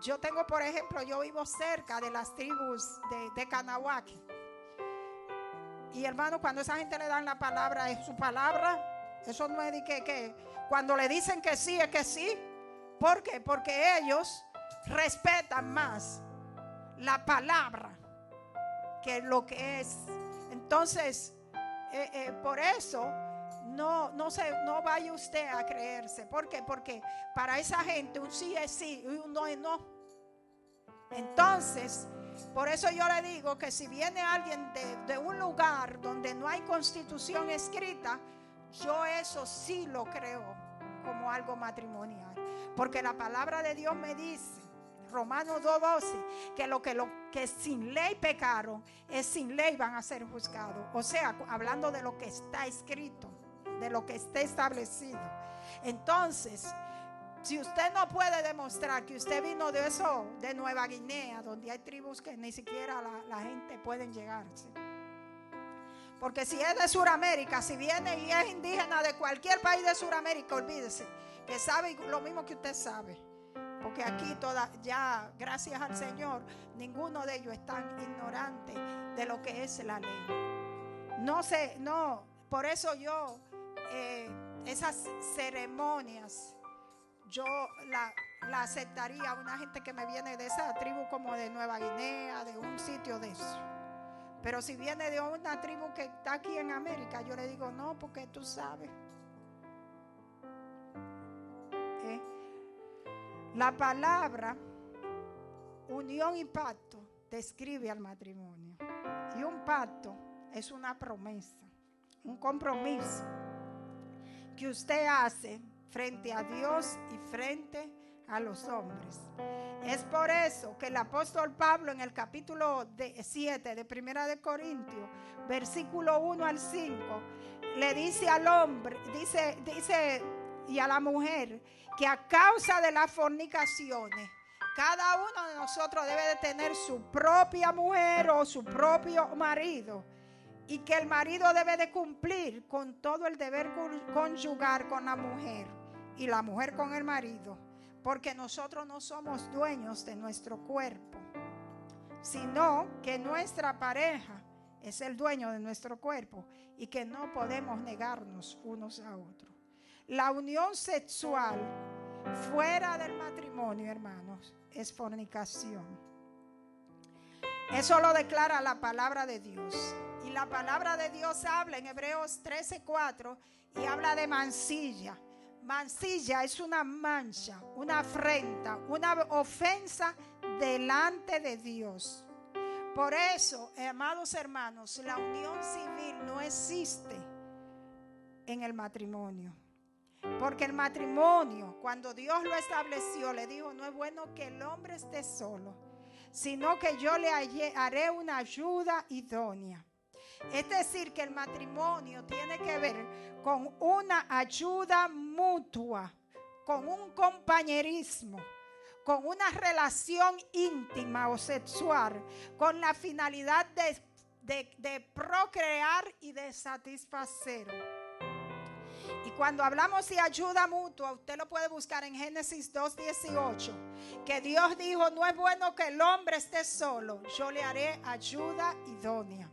Yo tengo, por ejemplo, yo vivo cerca de las tribus de Canahuaque. Y hermano, cuando esa gente le dan la palabra, es su palabra. Eso no es de que cuando le dicen que sí, es que sí. ¿Por qué? Porque ellos respetan más la palabra que lo que es. Entonces, por eso no vaya usted a creerse. ¿Por qué? Porque para esa gente un sí es sí y un no es no. Entonces, por eso yo le digo que si viene alguien de un lugar donde no hay constitución escrita, Yo eso sí lo creo como algo matrimonial, porque la palabra de Dios me dice, Romanos 2:12, que lo que sin ley pecaron, es sin ley van a ser juzgados. O sea, hablando de lo que está escrito, de lo que está establecido. Entonces, si usted no puede demostrar que usted vino de eso, de Nueva Guinea, donde hay tribus que ni siquiera la gente pueden llegarse. Porque si es de Sudamérica, si viene y es indígena de cualquier país de Sudamérica, olvídese, que sabe lo mismo que usted sabe. Porque aquí ya, gracias al Señor, ninguno de ellos es tan ignorante de lo que es la ley. Por eso yo, esas ceremonias, yo la aceptaría a una gente que me viene de esa tribu como de Nueva Guinea, de un sitio de eso. Pero si viene de una tribu que está aquí en América, yo le digo no, porque tú sabes. La palabra unión y pacto describe al matrimonio. Y un pacto es una promesa, un compromiso que usted hace frente a Dios y frente a los hombres. Es por eso que el apóstol Pablo en el capítulo 7 de Primera de Corintios, versículo 1 al 5, le dice al hombre, dice y a la mujer, que a causa de las fornicaciones, cada uno de nosotros debe de tener su propia mujer o su propio marido, y que el marido debe de cumplir con todo el deber conyugal con la mujer y la mujer con el marido, porque nosotros no somos dueños de nuestro cuerpo, sino que nuestra pareja es el dueño de nuestro cuerpo y que no podemos negarnos unos a otros. La unión sexual fuera del matrimonio, hermanos, es fornicación. Eso lo declara la palabra de Dios. Y la palabra de Dios habla en Hebreos 13:4 y habla de mancilla. Mancilla es una mancha, una afrenta, una ofensa delante de Dios. Por eso, amados hermanos, la unión civil no existe en el matrimonio. Porque el matrimonio, cuando Dios lo estableció, le dijo, no es bueno que el hombre esté solo, sino que yo le haré una ayuda idónea. Es decir, que el matrimonio tiene que ver con una ayuda mutua, con un compañerismo, con una relación íntima o sexual, con la finalidad de procrear y de satisfacer. Y cuando hablamos de ayuda mutua, usted lo puede buscar en Génesis 2:18, que Dios dijo, no es bueno que el hombre esté solo, yo le haré ayuda idónea.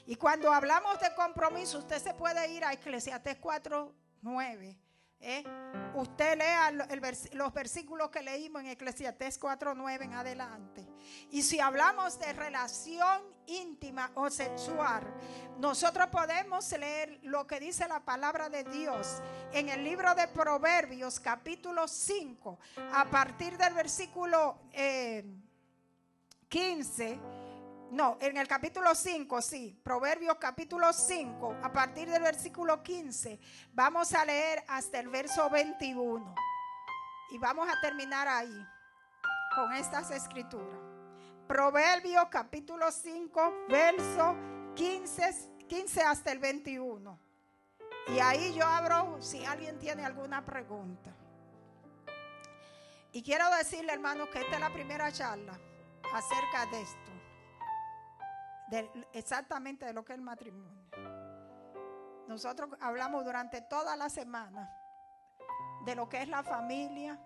Y cuando hablamos de compromiso, usted se puede ir a Eclesiastés 4:9. Usted lea los versículos que leímos en Eclesiastés 4:9 en adelante. Y si hablamos de relación íntima o sexual, nosotros podemos leer lo que dice la palabra de Dios en el libro de Proverbios capítulo 5, a partir del versículo 15. No, en el capítulo 5, sí, Proverbios capítulo 5, a partir del versículo 15, vamos a leer hasta el verso 21. Y vamos a terminar ahí, con estas escrituras. Proverbios capítulo 5, verso 15 hasta el 21. Y ahí yo abro si alguien tiene alguna pregunta. Y quiero decirle, hermano, que esta es la primera charla acerca de esto. Exactamente de lo que es el matrimonio. Nosotros hablamos durante toda la semana de lo que es la familia,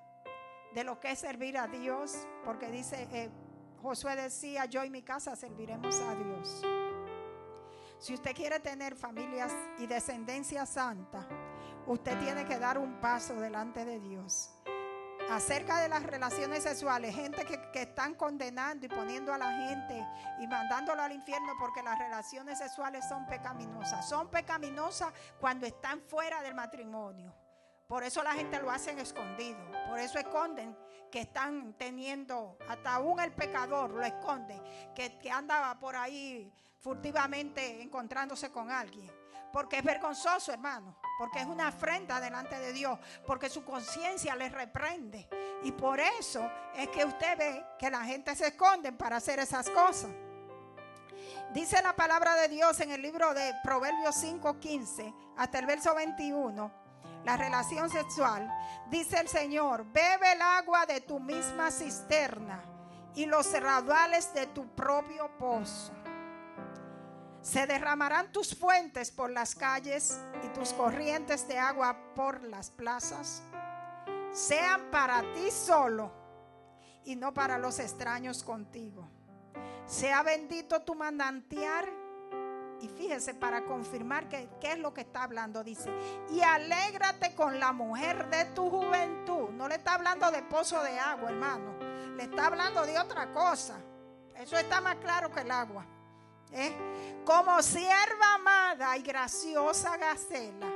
de lo que es servir a Dios, porque dice, Josué decía, yo y mi casa serviremos a Dios. Si usted quiere tener familias y descendencia santa, usted tiene que dar un paso delante de Dios. Acerca de las relaciones sexuales, gente que están condenando y poniendo a la gente y mandándola al infierno porque las relaciones sexuales son pecaminosas. Son pecaminosas cuando están fuera del matrimonio. Por eso la gente lo hace en escondido. Por eso esconden que están teniendo, hasta aún el pecador lo esconde, que anda por ahí furtivamente encontrándose con alguien. porque es vergonzoso, hermano, porque es una afrenta delante de Dios, porque su conciencia le reprende. Y por eso es que usted ve que la gente se esconde para hacer esas cosas. Dice la palabra de Dios en el libro de Proverbios 5:15 hasta el verso 21, la relación sexual. Dice el Señor: bebe el agua de tu misma cisterna y los raudales de tu propio pozo. Se derramarán tus fuentes por las calles y tus corrientes de agua por las plazas. Sean para ti solo y no para los extraños contigo. Sea bendito tu manantial. Y fíjese, para confirmar qué es lo que está hablando, dice: y alégrate con la mujer de tu juventud. No le está hablando de pozo de agua, hermano. Le está hablando de otra cosa. Eso está más claro que el agua. Como sierva amada y graciosa gacela,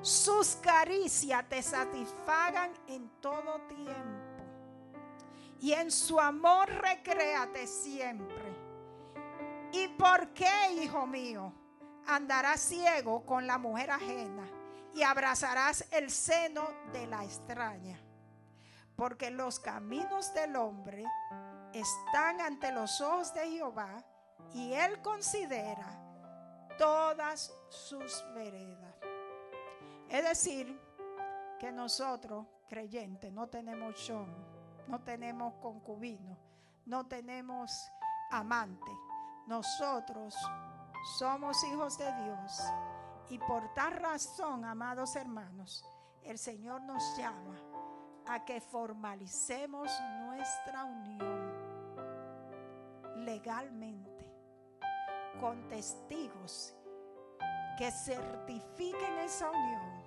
sus caricias te satisfagan en todo tiempo, y en su amor recréate siempre. ¿Y por qué, hijo mío, andarás ciego con la mujer ajena y abrazarás el seno de la extraña? Porque los caminos del hombre están ante los ojos de Jehová, y él considera todas sus veredas. Es decir, que nosotros, creyentes, no tenemos shon, no tenemos concubino, no tenemos amante. Nosotros somos hijos de Dios, y por tal razón, amados hermanos, el Señor nos llama a que formalicemos nuestra unión legalmente, con testigos que certifiquen esa unión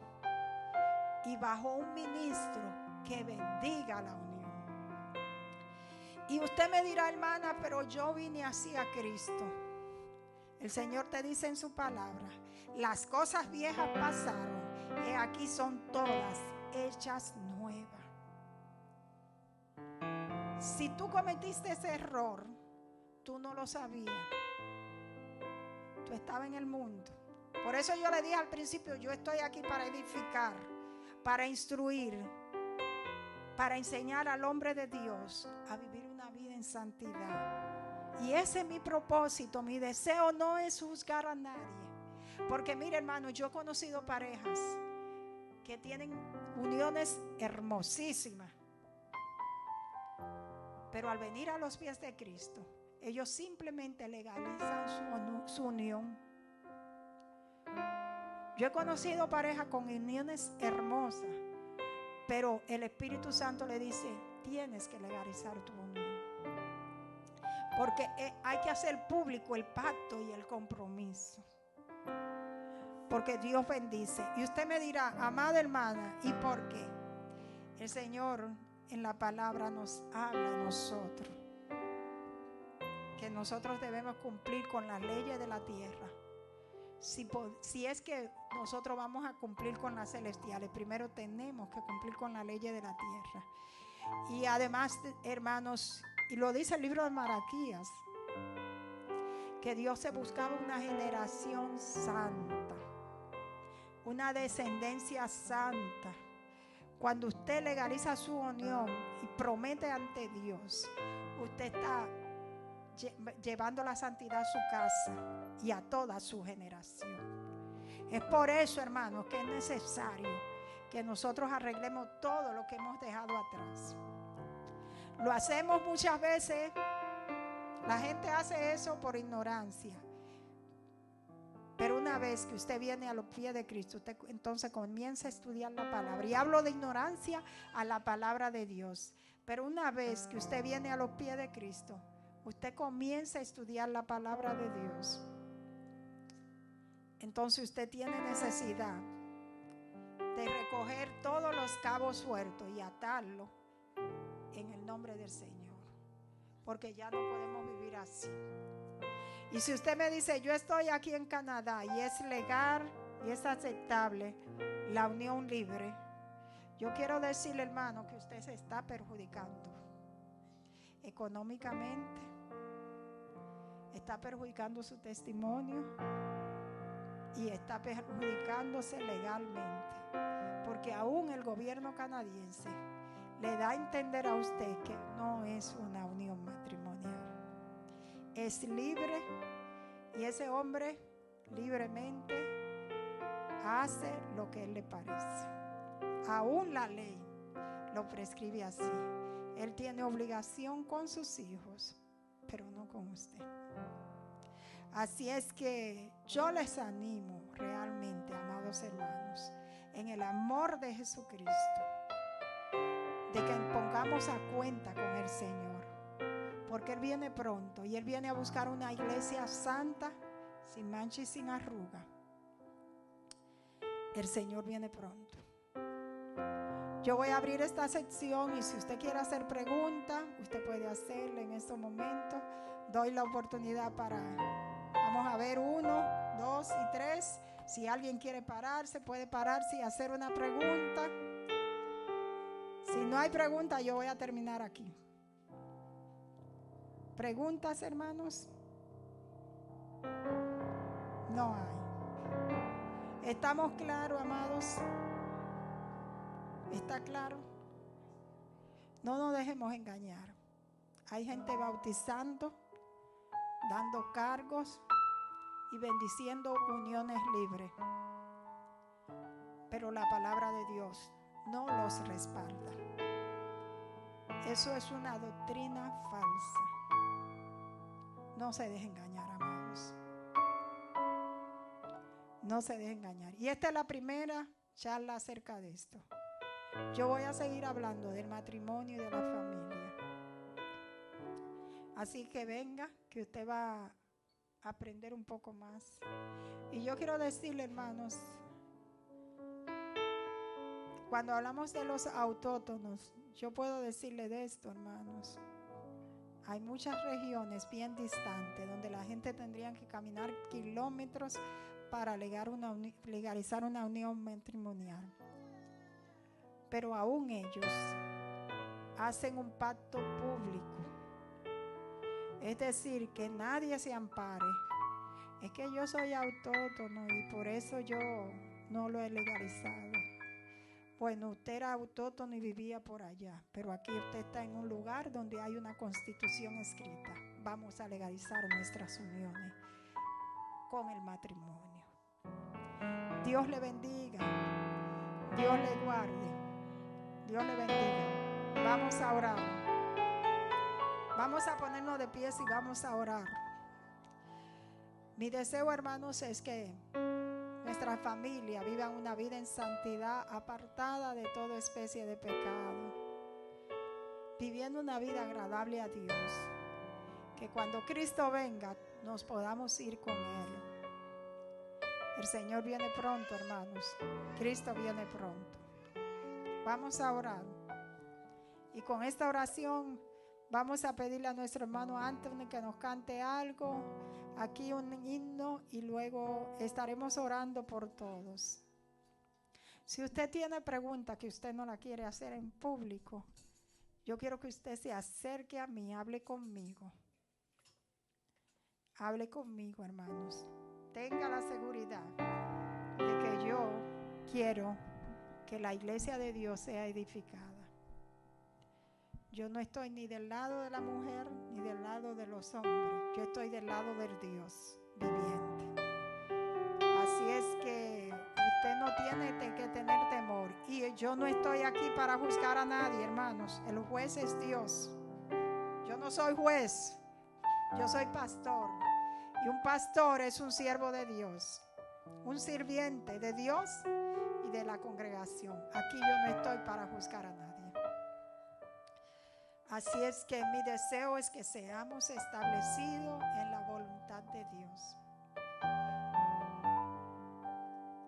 y bajo un ministro que bendiga la unión. Y usted me dirá: hermana, pero yo vine así a Cristo. El Señor te dice en su palabra: las cosas viejas pasaron, y aquí son todas hechas nuevas. Si tú cometiste ese error, tú no lo sabías. Tú estabas en el mundo. Por eso yo le dije al principio: yo estoy aquí para edificar, para instruir, para enseñar al hombre de Dios a vivir una vida en santidad. Y ese es mi propósito. Mi deseo no es juzgar a nadie, porque mire, hermano, yo he conocido parejas que tienen uniones hermosísimas, pero al venir a los pies de Cristo, ellos simplemente legalizan su unión. Yo he conocido parejas con uniones hermosas, pero el Espíritu Santo le dice: tienes que legalizar tu unión, porque hay que hacer público el pacto y el compromiso, porque Dios bendice. Y usted me dirá: amada hermana, ¿y por qué? El Señor en la palabra nos habla a nosotros que nosotros debemos cumplir con las leyes de la tierra. Si es que nosotros vamos a cumplir con las celestiales, primero tenemos que cumplir con las leyes de la tierra. Y además, hermanos, y lo dice el libro de Malaquías, que Dios se buscaba una generación santa, una descendencia santa. Cuando usted legaliza su unión y promete ante Dios, usted está llevando la santidad a su casa y a toda su generación. Es por eso, hermanos, que es necesario que nosotros arreglemos todo lo que hemos dejado atrás. Lo hacemos muchas veces, la gente hace eso por ignorancia. Pero una vez que usted viene a los pies de Cristo, usted entonces comienza a estudiar la palabra. Y hablo de ignorancia a la palabra de Dios. Pero una vez que usted viene a los pies de Cristo, usted comienza a estudiar la palabra de Dios. Entonces usted tiene necesidad de recoger todos los cabos sueltos y atarlo en el nombre del Señor, porque ya no podemos vivir así. Y si usted me dice: yo estoy aquí en Canadá y es legal y es aceptable la unión libre, yo quiero decirle, hermano, que usted se está perjudicando económicamente, está perjudicando su testimonio, y está perjudicándose legalmente, porque aún el gobierno canadiense le da a entender a usted que no es una unión matrimonial. Es libre y ese hombre libremente hace lo que él le parece. Aún la ley lo prescribe así. Él tiene obligación con sus hijos, pero no con usted. Así es que yo les animo realmente, amados hermanos, en el amor de Jesucristo, de que pongamos a cuenta con el Señor, porque Él viene pronto y Él viene a buscar una iglesia santa, sin mancha y sin arruga. El Señor viene pronto. Yo voy a abrir esta sección y si usted quiere hacer preguntas, usted puede hacerla en estos momentos. Doy la oportunidad para, vamos a ver, 1, 2 y 3. Si alguien quiere pararse, puede pararse y hacer una pregunta. Si no hay pregunta, yo voy a terminar aquí. ¿Preguntas, hermanos? No hay. ¿Estamos claros, amados? ¿Está claro? No nos dejemos engañar. Hay gente bautizando, dando cargos y bendiciendo uniones libres. Pero la palabra de Dios no los respalda. Eso es una doctrina falsa. No se deje engañar, amados. No se deje engañar. Y esta es la primera charla acerca de esto. Yo voy a seguir hablando del matrimonio y de la familia. Así que venga, que usted va a aprender un poco más. Y yo quiero decirle, hermanos, cuando hablamos de los autóctonos, yo puedo decirle de esto, hermanos. Hay muchas regiones bien distantes donde la gente tendría que caminar kilómetros para legalizar una unión matrimonial. Pero aún ellos hacen un pacto público. Es decir, que nadie se ampare. Es que yo soy autóctono y por eso yo no lo he legalizado. Bueno, usted era autóctono y vivía por allá, pero aquí usted está en un lugar donde hay una constitución escrita. Vamos a legalizar nuestras uniones con el matrimonio. Dios le bendiga. Dios le guarde. Dios le bendiga. Vamos a orar. Vamos a ponernos de pies y vamos a orar. Mi deseo, hermanos, es que nuestra familia viva una vida en santidad, apartada de toda especie de pecado, viviendo una vida agradable a Dios. Que cuando Cristo venga, nos podamos ir con Él. El Señor viene pronto, hermanos. Cristo viene pronto. Vamos a orar. Y con esta oración vamos a pedirle a nuestro hermano Anthony que nos cante algo, aquí un himno, y luego estaremos orando por todos. Si usted tiene pregunta que usted no la quiere hacer en público, yo quiero que usted se acerque a mí, hable conmigo. Hable conmigo, hermanos. Tenga la seguridad de que yo quiero que la iglesia de Dios sea edificada. Yo no estoy ni del lado de la mujer ni del lado de los hombres. Yo estoy del lado del Dios viviente. Así es que usted no tiene que tener temor. Y yo no estoy aquí para juzgar a nadie, hermanos. El juez es Dios. Yo no soy juez. Yo soy pastor. Y un pastor es un siervo de Dios. Un sirviente de Dios y de la congregación. Aquí yo no estoy para juzgar a nadie. Así es que mi deseo es que seamos establecidos en la voluntad de Dios.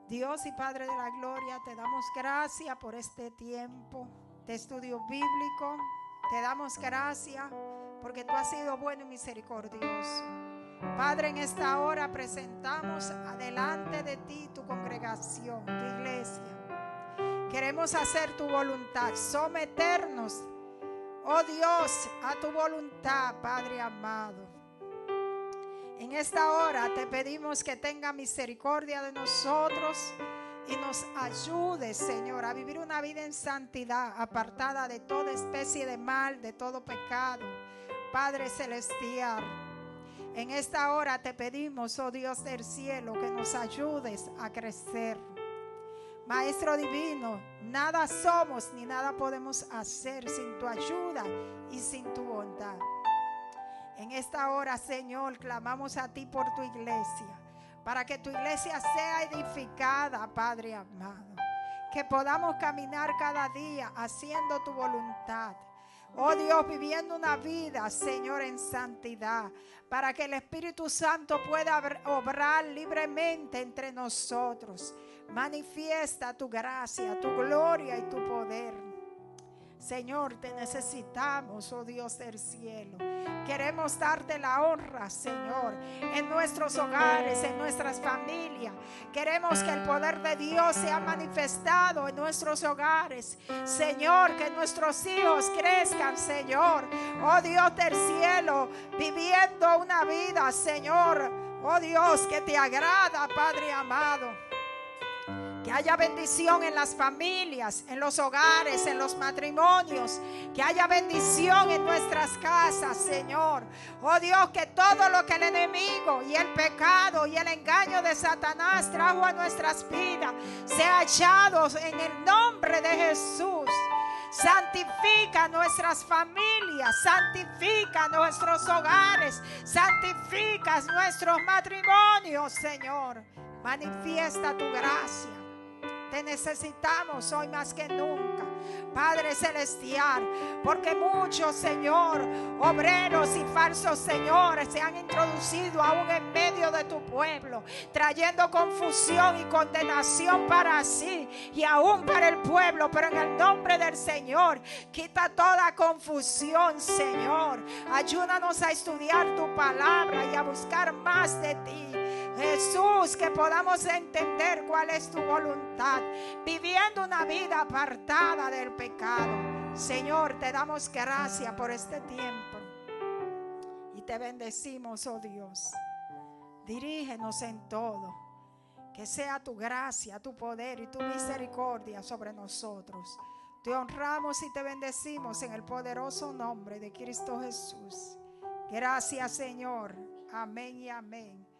Dios y Padre de la gloria, te damos gracias por este tiempo de estudio bíblico. Te damos gracias porque tú has sido bueno y misericordioso. Padre, en esta hora presentamos adelante de ti tu congregación, tu iglesia. Queremos hacer tu voluntad, someternos, oh Dios, a tu voluntad, Padre amado. En esta hora te pedimos que tenga misericordia de nosotros y nos ayude, Señor, a vivir una vida en santidad, apartada de toda especie de mal, de todo pecado. Padre celestial, en esta hora te pedimos, oh Dios del cielo, que nos ayudes a crecer. Maestro divino, nada somos ni nada podemos hacer sin tu ayuda y sin tu bondad. En esta hora, Señor, clamamos a ti por tu iglesia, para que tu iglesia sea edificada, Padre amado. Que podamos caminar cada día haciendo tu voluntad. Oh Dios, viviendo una vida, Señor, en santidad, para que el Espíritu Santo pueda obrar libremente entre nosotros. Manifiesta tu gracia, tu gloria y tu poder. Señor, te necesitamos, oh Dios del cielo. Queremos darte la honra, Señor, en nuestros hogares, en nuestras familias. Queremos que el poder de Dios sea manifestado en nuestros hogares. Señor, que nuestros hijos crezcan, Señor. Oh Dios del cielo, viviendo una vida, Señor. Oh Dios, que te agrada, Padre amado. Que haya bendición en las familias, en los hogares, en los matrimonios. Que haya bendición en nuestras casas, Señor. Oh Dios, que todo lo que el enemigo y el pecado y el engaño de Satanás trajo a nuestras vidas sea echado en el nombre de Jesús. Santifica nuestras familias, santifica nuestros hogares, santifica nuestros matrimonios, Señor. Manifiesta tu gracia. Te necesitamos hoy más que nunca, Padre celestial, porque muchos, Señor, obreros y falsos señores se han introducido aún en medio de tu pueblo, trayendo confusión y condenación para sí y aún para el pueblo. Pero en el nombre del Señor, quita toda confusión, Señor. Ayúdanos a estudiar tu palabra y a buscar más de ti, Jesús, que podamos entender cuál es tu voluntad, viviendo una vida apartada del pecado. Señor, te damos gracias por este tiempo y te bendecimos, oh Dios. Dirígenos en todo, que sea tu gracia, tu poder y tu misericordia sobre nosotros. Te honramos y te bendecimos en el poderoso nombre de Cristo Jesús. Gracias, Señor. Amén y amén.